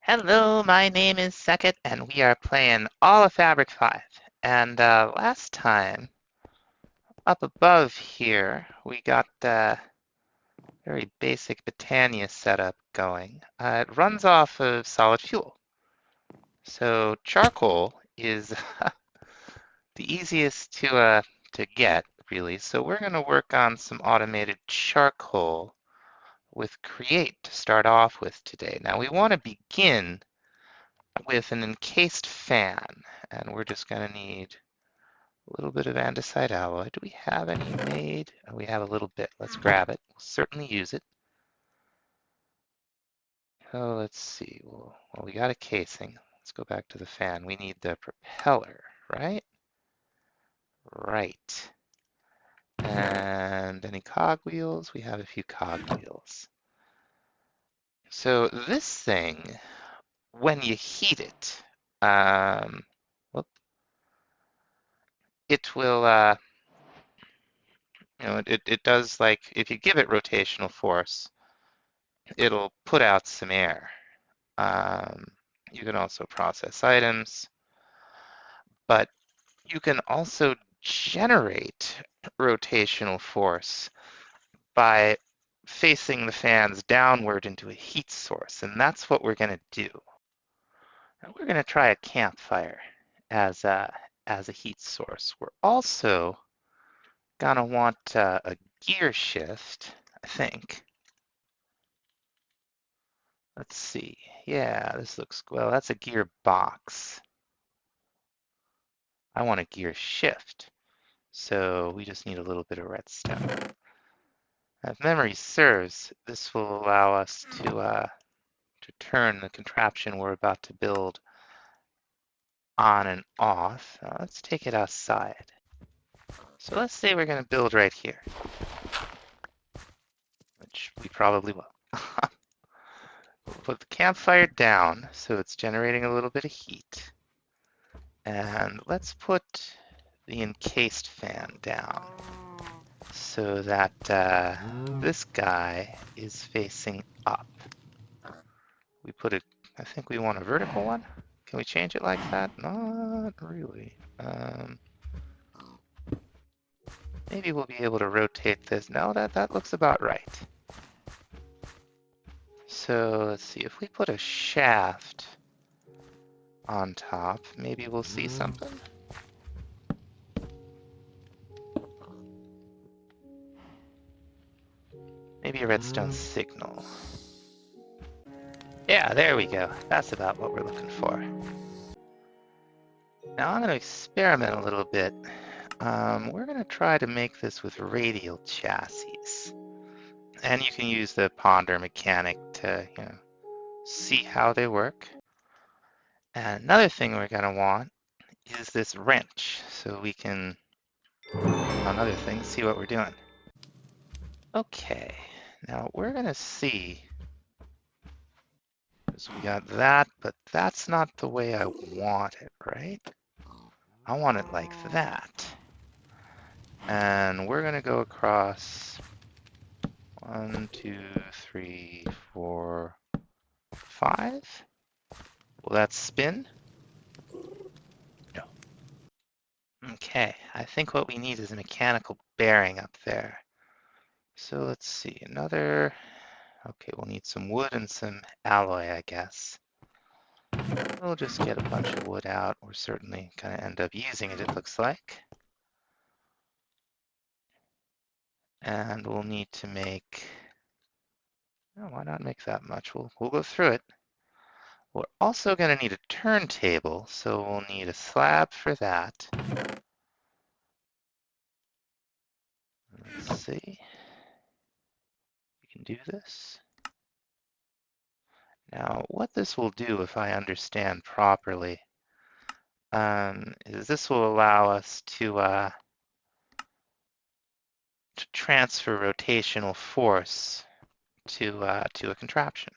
Hello, my name is Sekit, and we are playing AOF5. And last time, up above here, we got the very basic Botania setup going. It runs off of solid fuel. So charcoal is the easiest to get, really. So we're going to work on some automated charcoal with Create to start off with today. Now we want to begin with an encased fan, and we're just going to need a little bit of andesite alloy. Do we have any made? Oh, we have a little bit. Let's grab it. We'll certainly use it. Oh, let's see. Well, we got a casing. Let's go back to the fan. We need the propeller, right? Right. And any cogwheels? We have a few cogwheels. So this thing, when you heat it, whoop, it will it does, like, if you give it rotational force, it'll put out some air. Um, you can also process items, but you can also generate rotational force by facing the fans downward into a heat source, and that's what we're going to do. And we're going to try a campfire as a heat source. We're also going to want a gear shift, I think. Let's see. Yeah, this looks, well, that's a gearbox. I want a gear shift. So we just need a little bit of redstone. If memory serves, this will allow us to turn the contraption we're about to build on and off. Let's take it outside. So let's say we're going to build right here, which we probably will. We'll put the campfire down so it's generating a little bit of heat. And let's put the encased fan down so that this guy is facing up. We put it, I think we want a vertical one. Can we change it like that? Not really. Maybe we'll be able to rotate this. No, that looks about right. So let's see, if we put a shaft on top, maybe we'll see something. Maybe a redstone signal. Yeah, there we go. That's about what we're looking for. Now I'm going to experiment a little bit. We're going to try to make this with radial chassis. And you can use the ponder mechanic to, see how they work. And another thing we're going to want is this wrench, so we can, on other things, see what we're doing. Okay, now we're going to see, because we got that, but that's not the way I want it, right? I want it like that. And we're going to go across 1, 2, 3, 4, 5. Will that spin? No. Okay, I think what we need is a mechanical bearing up there. So let's see, another, okay, we'll need some wood and some alloy, I guess. We'll just get a bunch of wood out. We're certainly going to end up using it, it looks like. And we'll need to make, oh, why not make that much? We'll go through it. We're also going to need a turntable, so we'll need a slab for that. Let's see. We can do this. Now, what this will do, if I understand properly, is this will allow us to transfer rotational force to a contraption.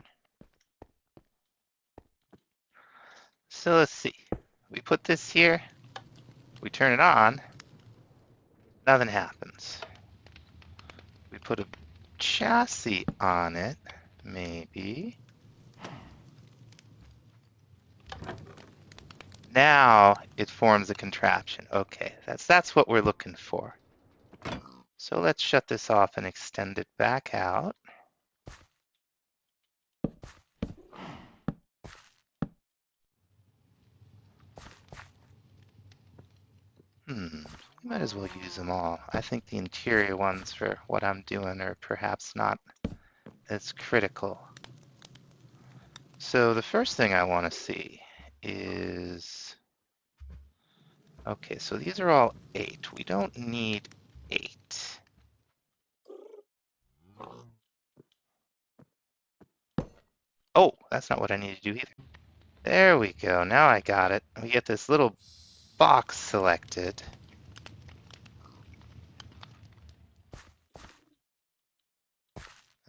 So let's see. We put this here, we turn it on, nothing happens. We put a chassis on it, maybe. Now it forms a contraption. Okay, that's what we're looking for. So let's shut this off and extend it back out. We might as well use them all. I think the interior ones for what I'm doing are perhaps not as critical. So the first thing I want to see is, okay, so these are all 8. We don't need 8. Oh, that's not what I need to do either. There we go. Now I got it. We get this little box selected.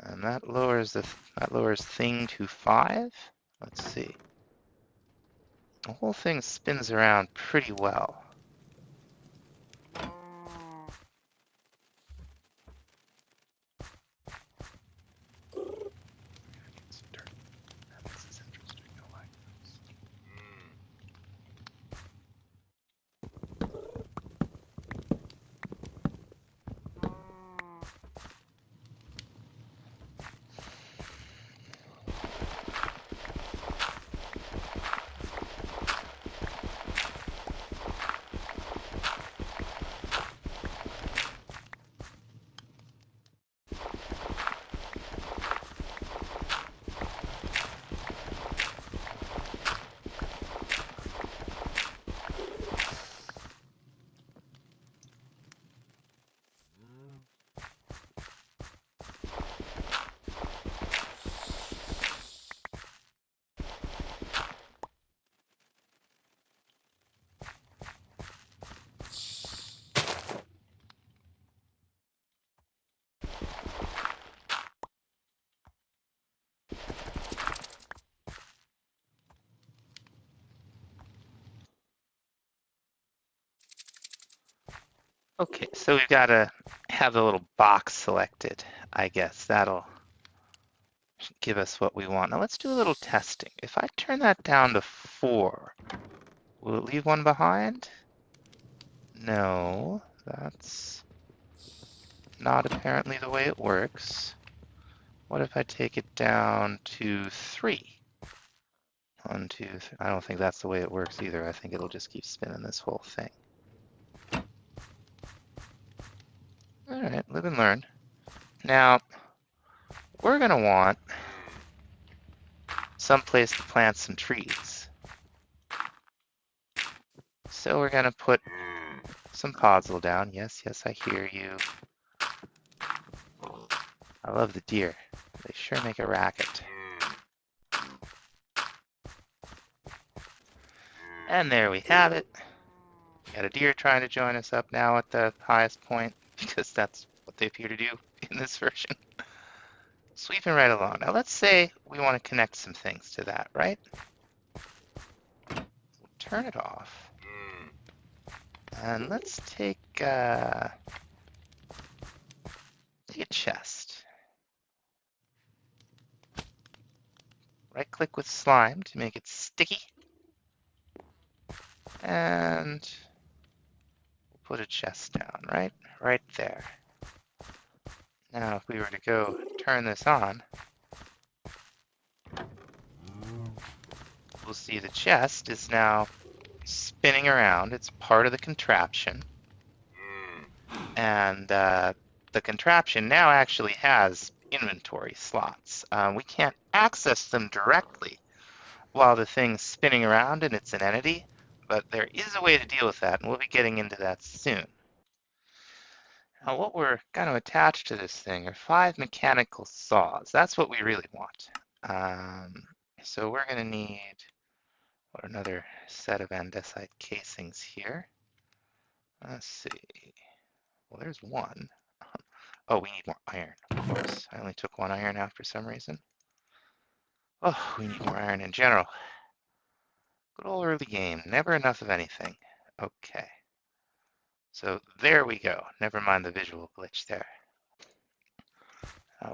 And that lowers thing to 5. Let's see. The whole thing spins around pretty well. This is interesting. I like this. Okay, so we've got to have the little box selected. I guess that'll give us what we want. Now let's do a little testing. If I turn that down to 4, will it leave one behind? No, that's not apparently the way it works. What if I take it down to 3? 1, 2, 3. I don't think that's the way it works either. I think it'll just keep spinning this whole thing. All right, live and learn. Now, we're going to want some place to plant some trees. So we're going to put some podzol down. Yes, yes, I hear you. I love the deer. They sure make a racket. And there we have it. Got a deer trying to join us up now at the highest point, because that's what they appear to do in this version. Sweeping right along. Now let's say we want to connect some things to that, right? Turn it off. And let's take a chest. Right click with slime to make it sticky. And we'll put a chest down, right there. Now if we were to go turn this on, we'll see the chest is now spinning around. It's part of the contraption. And the contraption now actually has inventory slots. We can't access them directly while the thing's spinning around and it's an entity, but there is a way to deal with that, and we'll be getting into that soon. Now, what we're going to attach to this thing are 5 mechanical saws. That's what we really want. So we're going to need another set of andesite casings here. Let's see. Well, there's one. Oh, we need more iron, of course. I only took 1 iron out for some reason. Oh, we need more iron in general. Good old early game. Never enough of anything. Okay. So there we go. Never mind the visual glitch there.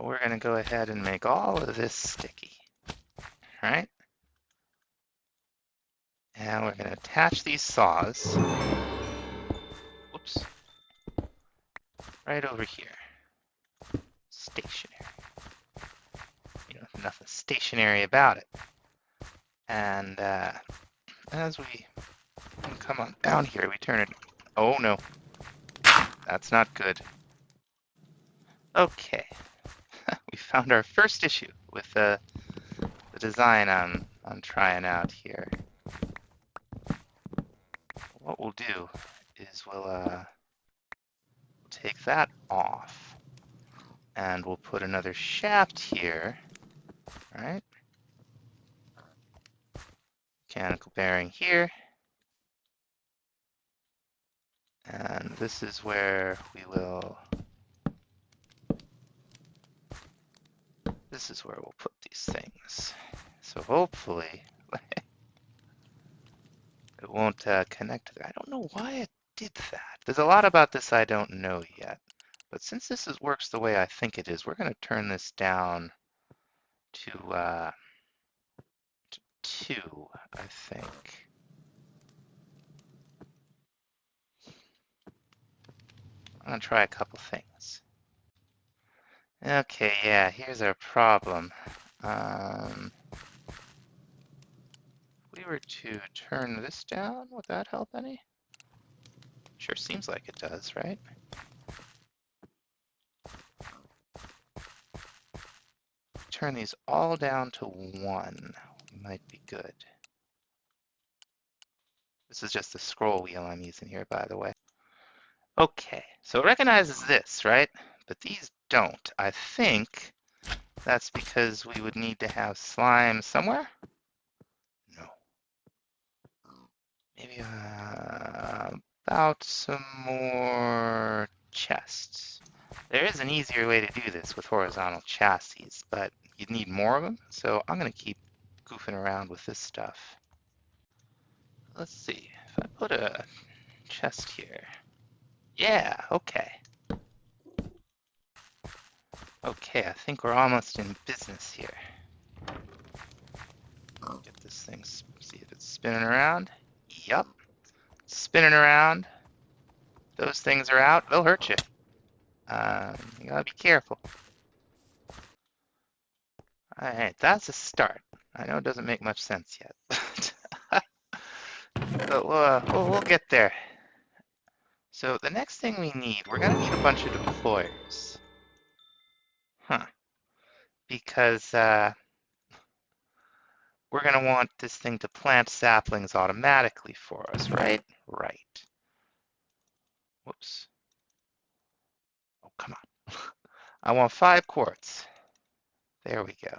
We're going to go ahead and make all of this sticky. All right? And we're going to attach these saws, whoops, right over here. Stationary. You know, nothing stationary about it. And as we come on down here, we turn it. Oh no, that's not good. Okay, we found our first issue with the design I'm trying out here. What we'll do is we'll take that off, and we'll put another shaft here, right? Mechanical bearing here. And this is where we'll put these things. So hopefully it won't connect to that. I don't know why it did that. There's a lot about this I don't know yet. But since this works the way I think it is, we're going to turn this down to 2, I think. I'm going to try a couple things. Okay, yeah, here's our problem. If we were to turn this down, would that help any? Sure seems like it does, right? Turn these all down to 1. Might be good. This is just the scroll wheel I'm using here, by the way. Okay, so it recognizes this, right? But these don't. I think that's because we would need to have slime somewhere? No. Maybe about some more chests. There is an easier way to do this with horizontal chassis, but you'd need more of them, so I'm going to keep goofing around with this stuff. Let's see, if I put a chest here. Yeah, okay. Okay, I think we're almost in business here. Get this thing, see if it's spinning around. Yup, spinning around. Those things are out, they'll hurt you. You gotta be careful. Alright, that's a start. I know it doesn't make much sense yet, but we'll get there. So the next thing we need, we're gonna need a bunch of deployers. Huh. Because we're gonna want this thing to plant saplings automatically for us, right? Right. Whoops. Oh, come on. I want 5 quartz. There we go.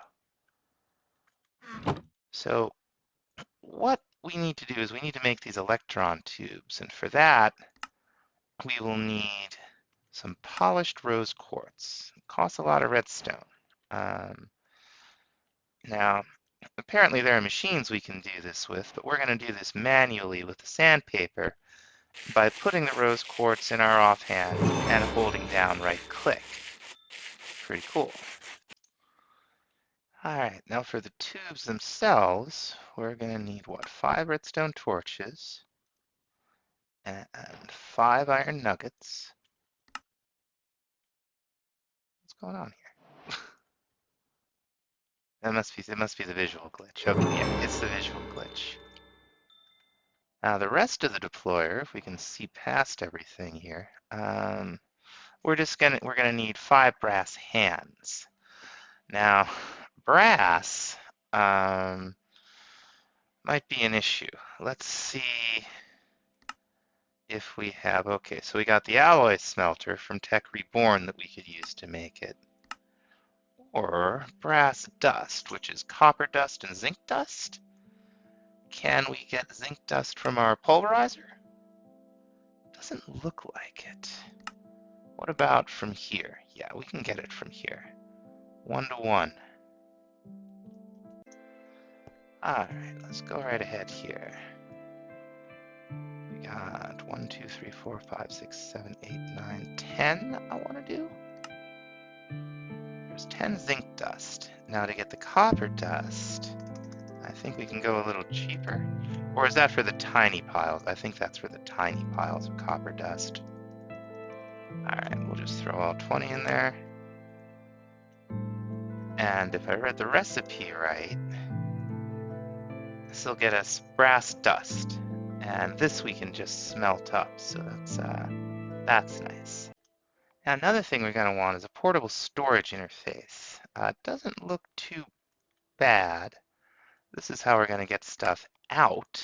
So what we need to do is we need to make these electron tubes, and for that we will need some polished rose quartz. It costs a lot of redstone. Now, apparently there are machines we can do this with, but we're going to do this manually with the sandpaper by putting the rose quartz in our offhand and holding down right click. Pretty cool. Alright, now for the tubes themselves, we're going to need, what, 5 redstone torches and 5 iron nuggets. What's going on here? It must be the visual glitch. Okay, yeah, it's the visual glitch. Now the rest of the deployer, if we can see past everything here, we're gonna need 5 brass hands. Now, brass might be an issue. Let's see if we have, okay, so we got the alloy smelter from Tech Reborn that we could use to make it. Or brass dust, which is copper dust and zinc dust. Can we get zinc dust from our pulverizer? Doesn't look like it. What about from here? Yeah, we can get it from here. 1 to 1. Alright, let's go right ahead here. We got 1, 2, 3, 4, 5, 6, 7, 8, 9, 10 I want to do. There's 10 zinc dust. Now to get the copper dust, I think we can go a little cheaper. Or is that for the tiny piles? I think that's for the tiny piles of copper dust. Alright, we'll just throw all 20 in there. And if I read the recipe right, this will get us brass dust. And this we can just smelt up, so that's nice. Now another thing we're going to want is a portable storage interface. It doesn't look too bad. This is how we're going to get stuff out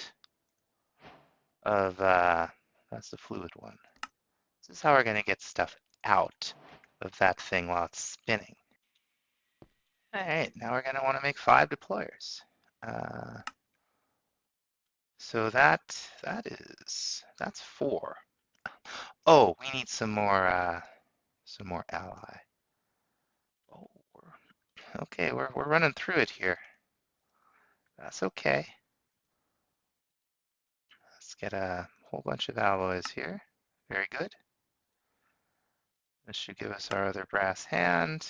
of, that's the fluid one. This is how we're going to get stuff out of that thing while it's spinning. All right, now we're going to want to make 5 deployers. So that's 4. Oh, we need some more ally. Oh, okay, we're running through it here. That's okay. Let's get a whole bunch of alloys here. Very good. This should give us our other brass hand.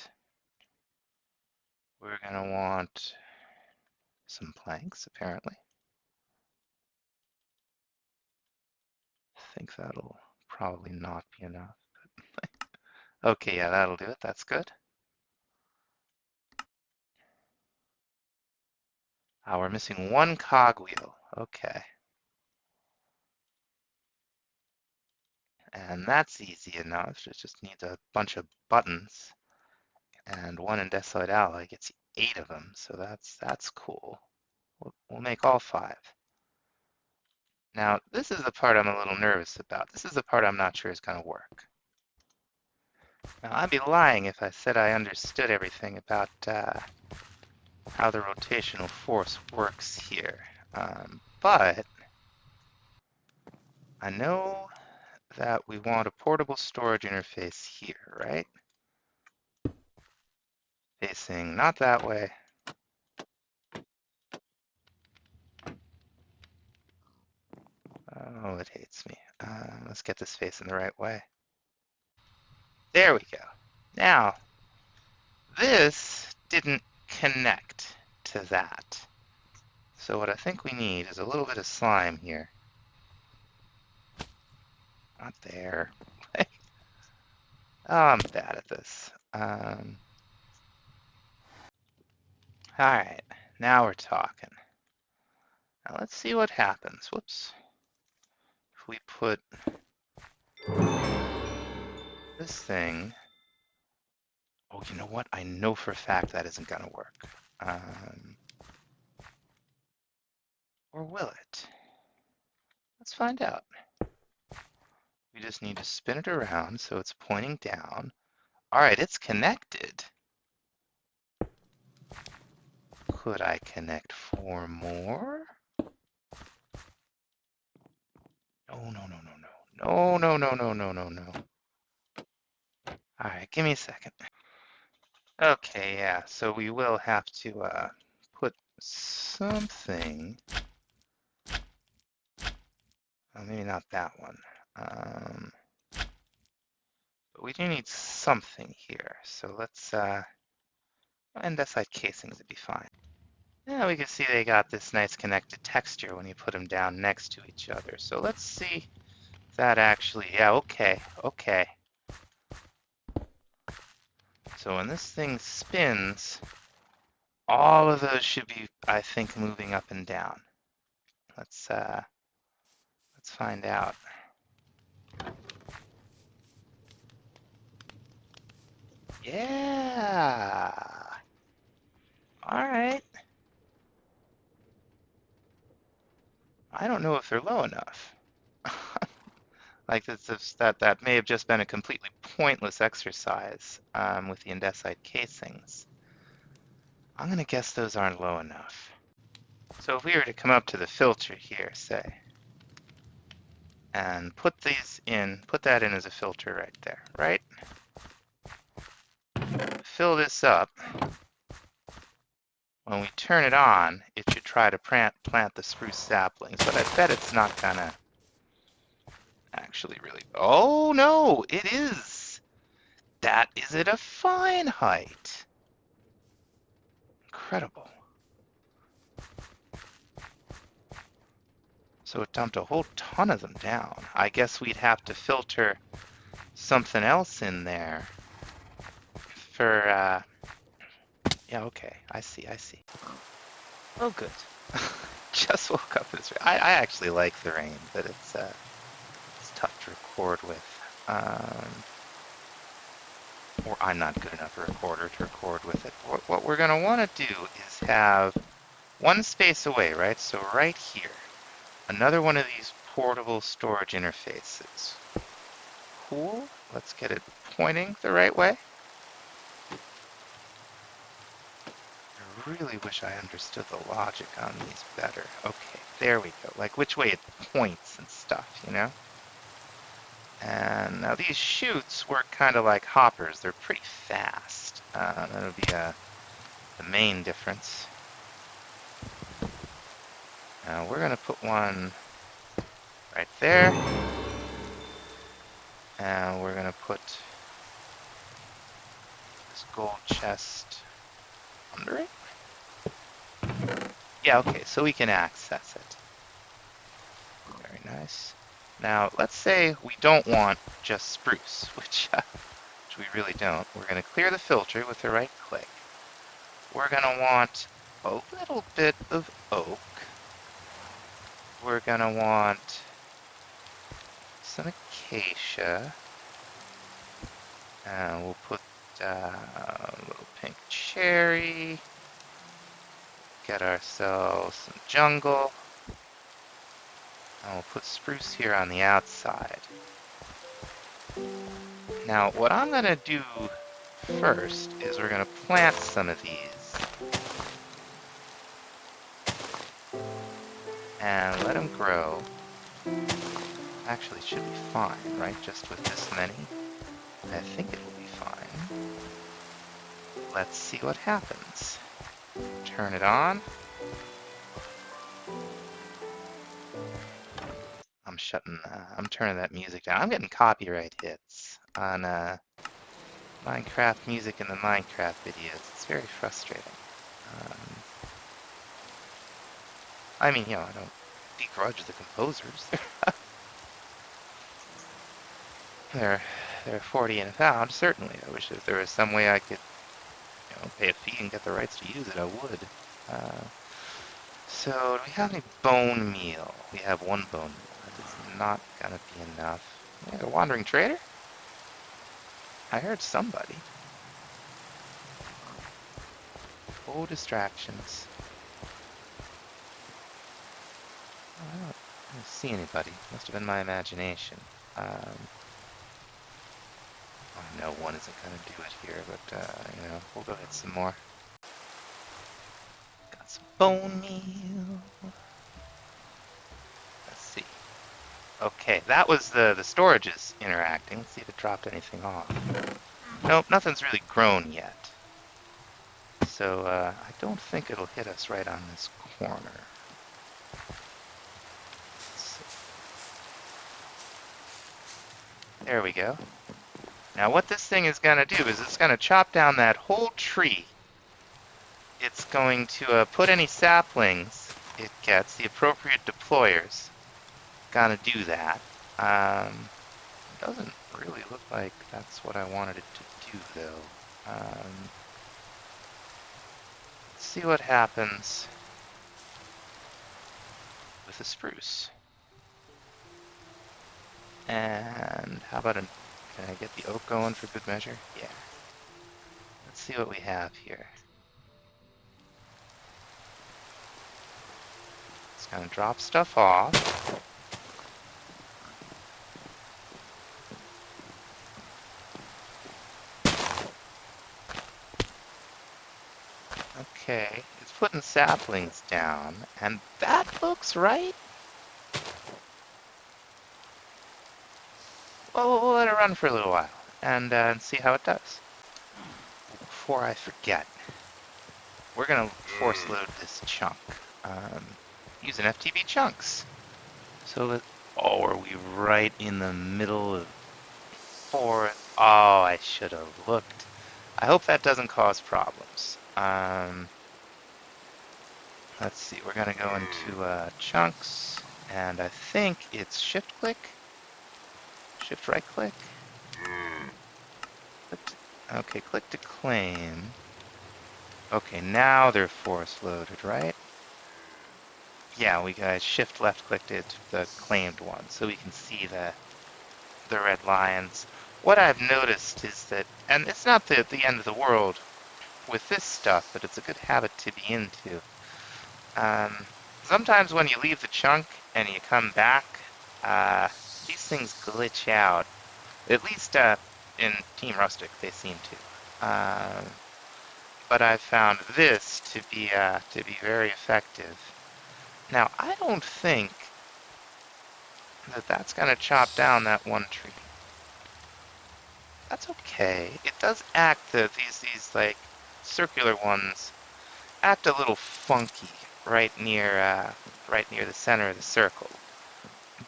We're going to want some planks, apparently. I think that'll probably not be enough. Okay, yeah, that'll do it. That's good. We're missing 1 cogwheel. Okay. And that's easy enough. It just needs a bunch of buttons. And 1 andesite alloy gets 8 of them, so that's cool. We'll make all 5. Now, this is the part I'm a little nervous about. This is the part I'm not sure is going to work. Now, I'd be lying if I said I understood everything about how the rotational force works here. But I know that we want a portable storage interface here, right? Facing not that way. Oh, it hates me. Let's get this facing the right way. There we go. Now, this didn't connect to that. So what I think we need is a little bit of slime here. Not there. Oh, I'm bad at this. Alright, now we're talking. Now let's see what happens. Whoops. If we put this thing... Oh, you know what? I know for a fact that isn't going to work. Or will it? Let's find out. We just need to spin it around so it's pointing down. Alright, it's connected. Could I connect 4 more? No, no, no, no, no. No, no, no, no, no, no, no. Alright, give me a second. Okay, yeah, so we will have to put something. Well, maybe not that one. But we do need something here. So let's, andesite casings would be fine. Yeah, we can see they got this nice connected texture when you put them down next to each other. So let's see if that actually, yeah, okay, okay. So when this thing spins, all of those should be, I think, moving up and down. Let's find out. Yeah. All right. I don't know if they're low enough. Like that may have just been a completely pointless exercise with the andesite casings. I'm gonna guess those aren't low enough. So if we were to come up to the filter here, say, and put these in, put that in as a filter right there, right? Fill this up. When we turn it on, it should try to plant the spruce saplings, but I bet it's not gonna actually really. Oh no, it is. That is at a fine height. Incredible. So it dumped a whole ton of them down. I guess we'd have to filter something else in there for, yeah, okay, I see. Oh, good. Just woke up. I actually like the rain, but it's tough to record with. Or I'm not good enough a recorder to record with it. What we're going to want to do is have one space away, right? So right here, another one of these portable storage interfaces. Cool. Let's get it pointing the right way. I really wish I understood the logic on these better. Okay, there we go. Like which way it points and stuff, you know? And now these chutes work kind of like hoppers. They're pretty fast. That'll be the main difference. Now we're going to put one right there. And we're going to put this gold chest under it. Yeah, okay, so we can access it. Very nice. Now, let's say we don't want just spruce, which we really don't. We're going to clear the filter with the right click. We're going to want a little bit of oak. We're going to want some acacia. And we'll put a little pink cherry. Get ourselves some jungle. And we'll put spruce here on the outside. Now, what I'm going to do first is we're going to plant some of these. And let them grow. Actually, it should be fine, right? Just with this many. I think it will be fine. Let's see what happens. Turn it on. I'm turning that music down. I'm getting copyright hits on Minecraft music in the Minecraft videos. It's very frustrating. I mean, you know, I don't begrudge the composers. They're 40 and a pound, certainly. I wish if there was some way I could, you know, pay a fee and get the rights to use it, I would. So, do we have any bone meal? We have one bone meal. That is not gonna be enough. Yeah, a wandering trader? I heard somebody. Oh, distractions. Oh, I don't see anybody. Must have been my imagination. I know one isn't going to do it here, but, you know, we'll go get some more. Got some bone meal. Let's see. Okay, that was the storages interacting. Let's see if it dropped anything off. Nope, nothing's really grown yet. So, I don't think it'll hit us right on this corner. There we go. Now what this thing is going to do is it's going to chop down that whole tree. It's going to put any saplings it gets, the appropriate deployers. Gonna do that. It doesn't really look like that's what I wanted it to do, though. Let's see what happens with the spruce. And how about can I get the oak going for good measure? Yeah. Let's see what we have here. It's gonna drop stuff off. Okay, it's putting saplings down, and that looks right. Well, we'll let it run for a little while and see how it does. Before I forget, we're gonna force load this chunk using FTB chunks. So are we right in the middle of forest? Oh, I should have looked. I hope that doesn't cause problems. Let's see, we're gonna go into chunks. And I think it's shift click, shift right click. Okay, click to claim. Okay, now they're force loaded, right? Yeah, we got shift left clicked it, the claimed one, so we can see the red lions. What I've noticed is that, and it's not the end of the world with this stuff, but it's a good habit to be into. Um, Sometimes when you leave the chunk and you come back, uh, these things glitch out. At least in Team Rustic, they seem to. But I've found this to be very effective. Now, I don't think that that's going to chop down that one tree. That's okay. It does act these like circular ones act a little funky right near the center of the circle.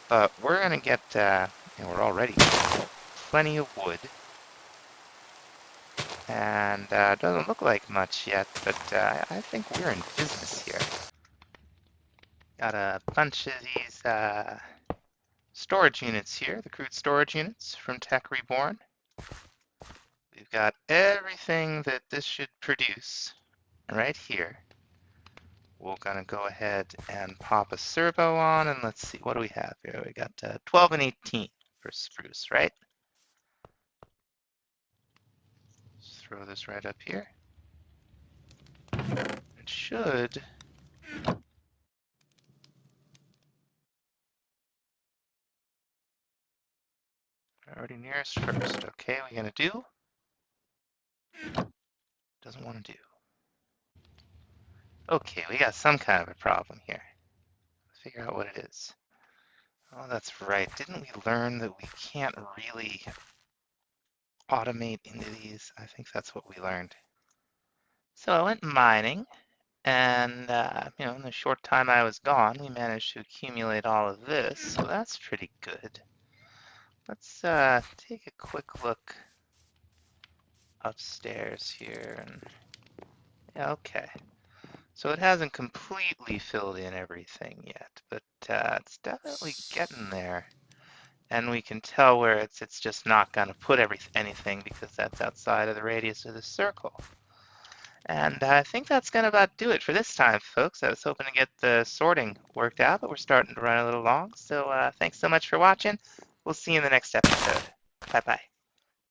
But we're gonna get we're already plenty of wood, and doesn't look like much yet, but I think we're in business here. Got a bunch of these storage units here, the crude storage units from Tech Reborn. We've got everything that this should produce right here. We're gonna go ahead and pop a servo on, and let's see, what do we have here? We got 12 and 18 for spruce, right? Let's throw this right up here. It should. Already nearest first. Okay, what are we gonna do? Doesn't want to do. Okay, we got some kind of a problem here. Let's figure out what it is. Oh, that's right. Didn't we learn that we can't really automate into these? I think that's what we learned. So I went mining, and in the short time I was gone, we managed to accumulate all of this, so that's pretty good. Let's take a quick look upstairs here, and yeah, okay. So it hasn't completely filled in everything yet, but it's definitely getting there. And we can tell where it's just not going to put anything because that's outside of the radius of the circle. And I think that's going to about do it for this time, folks. I was hoping to get the sorting worked out, but we're starting to run a little long. So thanks so much for watching. We'll see you in the next episode. Bye-bye.